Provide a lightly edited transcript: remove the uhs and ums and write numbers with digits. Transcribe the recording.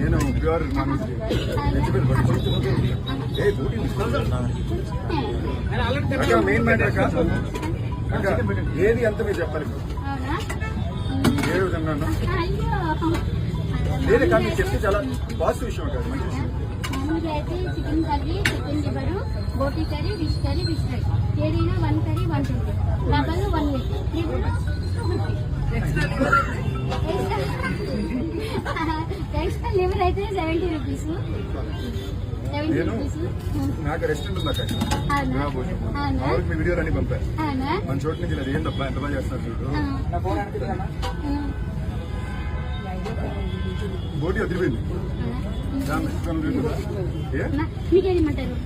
నేను pure main matter ఏది ఎంత మీరు చెప్పాలి ఏ విధంగా లేదు కానీ మీరు చెప్తే చాలా పాజిటివ్ విషయం కాదు మంచి విషయం. అయితే చికెన్ కర్రీ, చికెన్ లివర్, బోటీ curry, fish curry, fish fry ఏదైనా 1 కర్రీ 120, డబల్ 180, ఎక్స్ట్రా లివర్ అయితే 70 రూపీస్. నేను నాకు రెస్టారెంట్ ఉంది అక్కడ మీ వీడియోలు అన్ని పంపారు మన చోటు నుంచి లేదు ఏంటబ్బా ఎంత బాగా చేస్తున్నారు చూడు బోటి వదిలిపోయింది మీకేమంటారు?